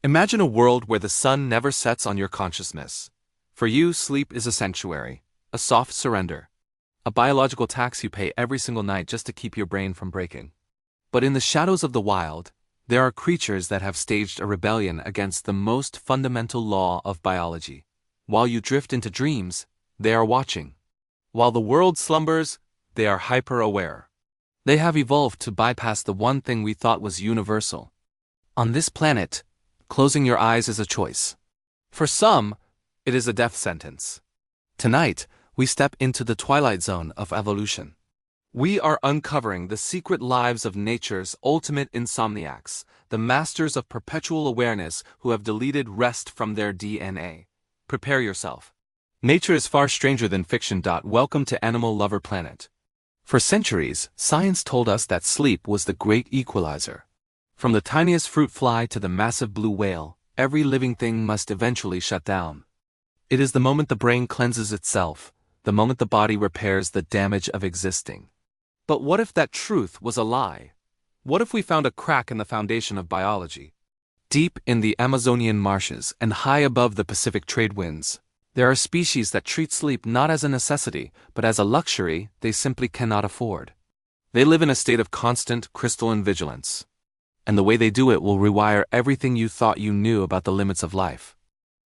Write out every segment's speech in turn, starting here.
Imagine a world where the sun never sets on your consciousness. For you, sleep is a sanctuary, a soft surrender, a biological tax you pay every single night just to keep your brain from breaking. But in the shadows of the wild, there are creatures that have staged a rebellion against the most fundamental law of biology. While you drift into dreams, they are watching. While the world slumbers, they are hyper-aware. They have evolved to bypass the one thing we thought was universal. On this planet, closing your eyes is a choice. For some, it is a death sentence. Tonight, we step into the twilight zone of evolution. We are uncovering the secret lives of nature's ultimate insomniacs, the masters of perpetual awareness who have deleted rest from their DNA. Prepare yourself. Nature is far stranger than fiction. Welcome to Animal Lover Planet. For centuries, science told us that sleep was the great equalizer. From the tiniest fruit fly to the massive blue whale, every living thing must eventually shut down. It is the moment the brain cleanses itself, the moment the body repairs the damage of existing. But what if that truth was a lie? What if we found a crack in the foundation of biology? Deep in the Amazonian marshes and high above the Pacific trade winds, there are species that treat sleep not as a necessity, but as a luxury they simply cannot afford. They live in a state of constant crystalline vigilance. And the way they do it will rewire everything you thought you knew about the limits of life.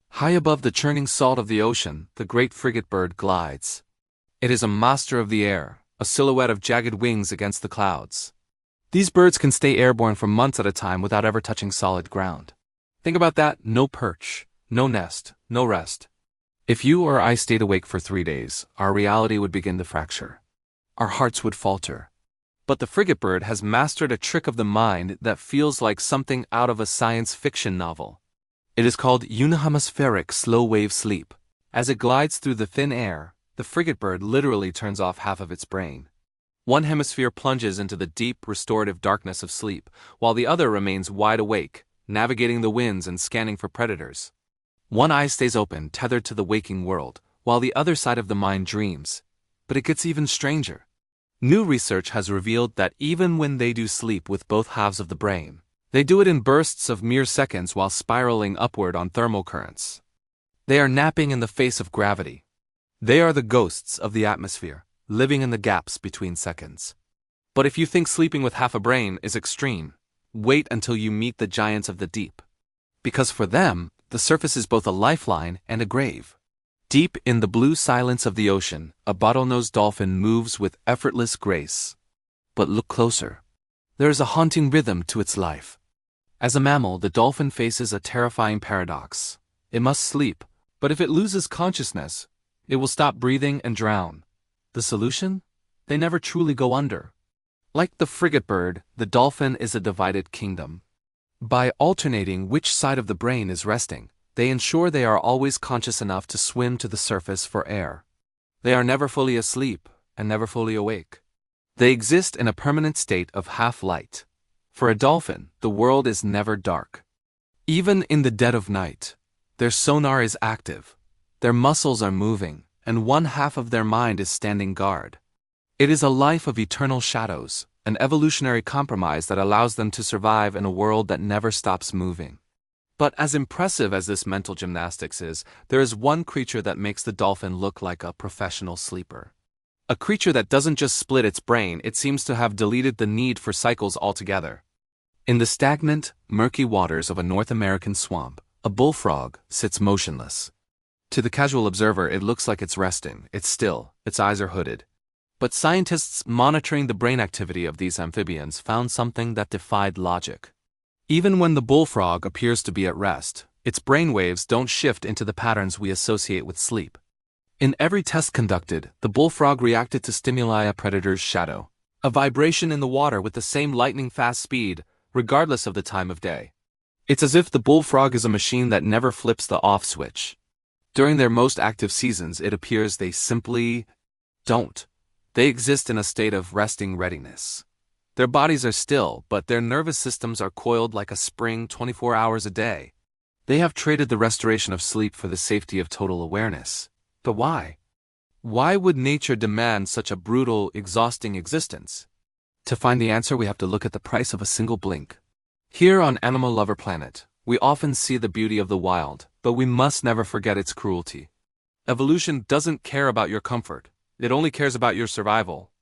High above the churning salt of the ocean, the great frigatebird glides. It is a master of the air, a silhouette of jagged wings against the clouds. These birds can stay airborne for months at a time without ever touching solid ground. Think about that: no perch, no nest, no rest. If you or I stayed awake for 3 days, our reality would begin to fracture. Our hearts would falter. But the frigatebird has mastered a trick of the mind that feels like something out of a science fiction novel. It is called unihemispheric slow-wave sleep. As it glides through the thin air, the frigatebird literally turns off half of its brain. One hemisphere plunges into the deep, restorative darkness of sleep, while the other remains wide awake, navigating the winds and scanning for predators. One eye stays open, tethered to the waking world, while the other side of the mind dreams. But it gets even stranger. New research has revealed that even when they do sleep with both halves of the brain, they do it in bursts of mere seconds while spiraling upward on thermal currents. They are napping in the face of gravity. They are the ghosts of the atmosphere, living in the gaps between seconds. But if you think sleeping with half a brain is extreme, wait until you meet the giants of the deep. Because for them, the surface is both a lifeline and a grave. Deep in the blue silence of the ocean, a bottlenose dolphin moves with effortless grace. But look closer. There is a haunting rhythm to its life. As a mammal, the dolphin faces a terrifying paradox. It must sleep, but if it loses consciousness, it will stop breathing and drown. The solution? They never truly go under. Like the frigatebird, the dolphin is a divided kingdom. By alternating which side of the brain is resting, they ensure they are always conscious enough to swim to the surface for air. They are never fully asleep and never fully awake. They exist in a permanent state of half-light. For a dolphin, the world is never dark. Even in the dead of night, their sonar is active, their muscles are moving, and one half of their mind is standing guard. It is a life of eternal shadows, an evolutionary compromise that allows them to survive in a world that never stops moving. But as impressive as this mental gymnastics is, there is one creature that makes the dolphin look like a professional sleeper. A creature that doesn't just split its brain, it seems to have deleted the need for cycles altogether. In the stagnant, murky waters of a North American swamp, a bullfrog sits motionless. To the casual observer, it looks like it's resting, it's still, its eyes are hooded. But scientists monitoring the brain activity of these amphibians found something that defied logic. Even when the bullfrog appears to be at rest, its brainwaves don't shift into the patterns we associate with sleep. In every test conducted, the bullfrog reacted to stimuli a predator's shadow, a vibration in the water with the same lightning-fast speed, regardless of the time of day. It's as if the bullfrog is a machine that never flips the off switch. During their most active seasons, it appears they simply don't. They exist in a state of resting readiness. Their bodies are still, but their nervous systems are coiled like a spring 24 hours a day. They have traded the restoration of sleep for the safety of total awareness. But why? Why would nature demand such a brutal, exhausting existence? To find the answer, we have to look at the price of a single blink. Here on Animal Lover Planet, We often see the beauty of the wild, but we must never forget its cruelty. Evolution doesn't care about your comfort, it only cares about your survival.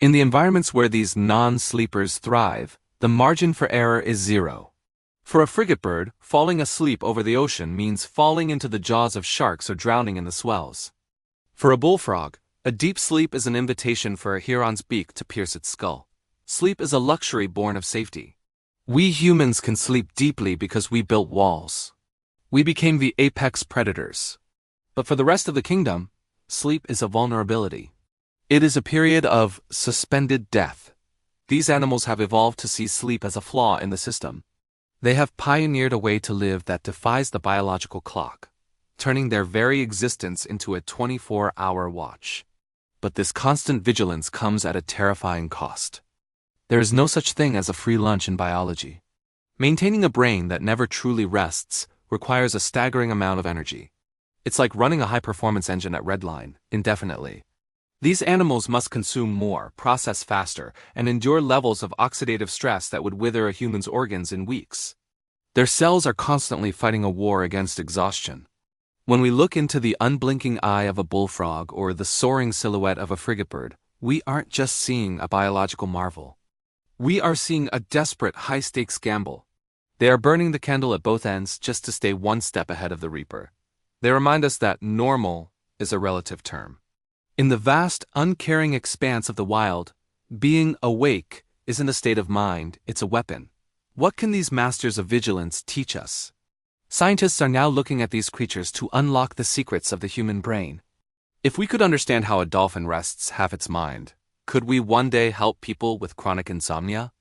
In the environments where these non-sleepers thrive, the margin for error is zero. For a frigatebird, falling asleep over the ocean means falling into the jaws of sharks or drowning in the swells. For a bullfrog, a deep sleep is an invitation for a heron's beak to pierce its skull. Sleep is a luxury born of safety. We humans can sleep deeply because we built walls. We became the apex predators. But for the rest of the kingdom, sleep is a vulnerability. It is a period of suspended death. These animals have evolved to see sleep as a flaw in the system. They have pioneered a way to live that defies the biological clock, turning their very existence into a 24-hour watch. But this constant vigilance comes at a terrifying cost. There is no such thing as a free lunch in biology. Maintaining a brain that never truly rests requires a staggering amount of energy. It's like running a high-performance engine at redline, indefinitely. These animals must consume more, process faster, and endure levels of oxidative stress that would wither a human's organs in weeks. Their cells are constantly fighting a war against exhaustion. When we look into the unblinking eye of a bullfrog or the soaring silhouette of a frigatebird, we aren't just seeing a biological marvel. We are seeing a desperate, high-stakes gamble. They are burning the candle at both ends just to stay one step ahead of the reaper. They remind us that normal is a relative term. In the vast, uncaring expanse of the wild, being awake isn't a state of mind, it's a weapon. What can these masters of vigilance teach us? Scientists are now looking at these creatures to unlock the secrets of the human brain. If we could understand how a dolphin rests half its mind, could we one day help people with chronic insomnia?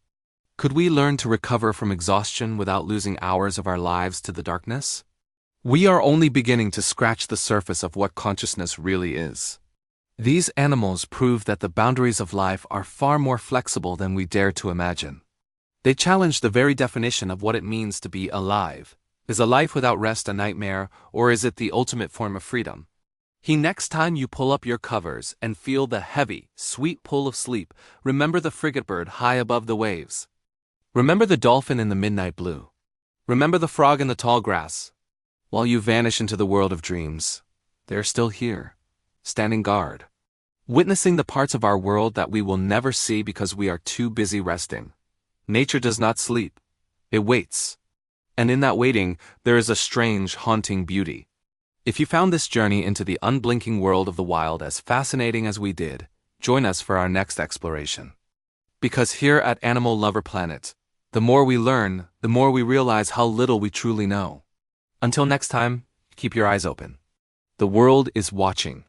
Could we learn to recover from exhaustion without losing hours of our lives to the darkness? We are only beginning to scratch the surface of what consciousness really is. These animals prove that the boundaries of life are far more flexible than we dare to imagine. They challenge the very definition of what it means to be alive. Is a life without rest a nightmare, or is it the ultimate form of freedom? Next time you pull up your covers and feel the heavy, sweet pull of sleep, remember the frigatebird high above the waves. Remember the dolphin in the midnight blue. Remember the frog in the tall grass. While you vanish into the world of dreams, they're still here, standing guard, witnessing the parts of our world that we will never see because we are too busy resting. Nature does not sleep. It waits. And in that waiting, there is a strange, haunting beauty. If you found this journey into the unblinking world of the wild as fascinating as we did, join us for our next exploration. Because here at Animal Lover Planet, the more we learn, the more we realize how little we truly know. Until next time, keep your eyes open. The world is watching.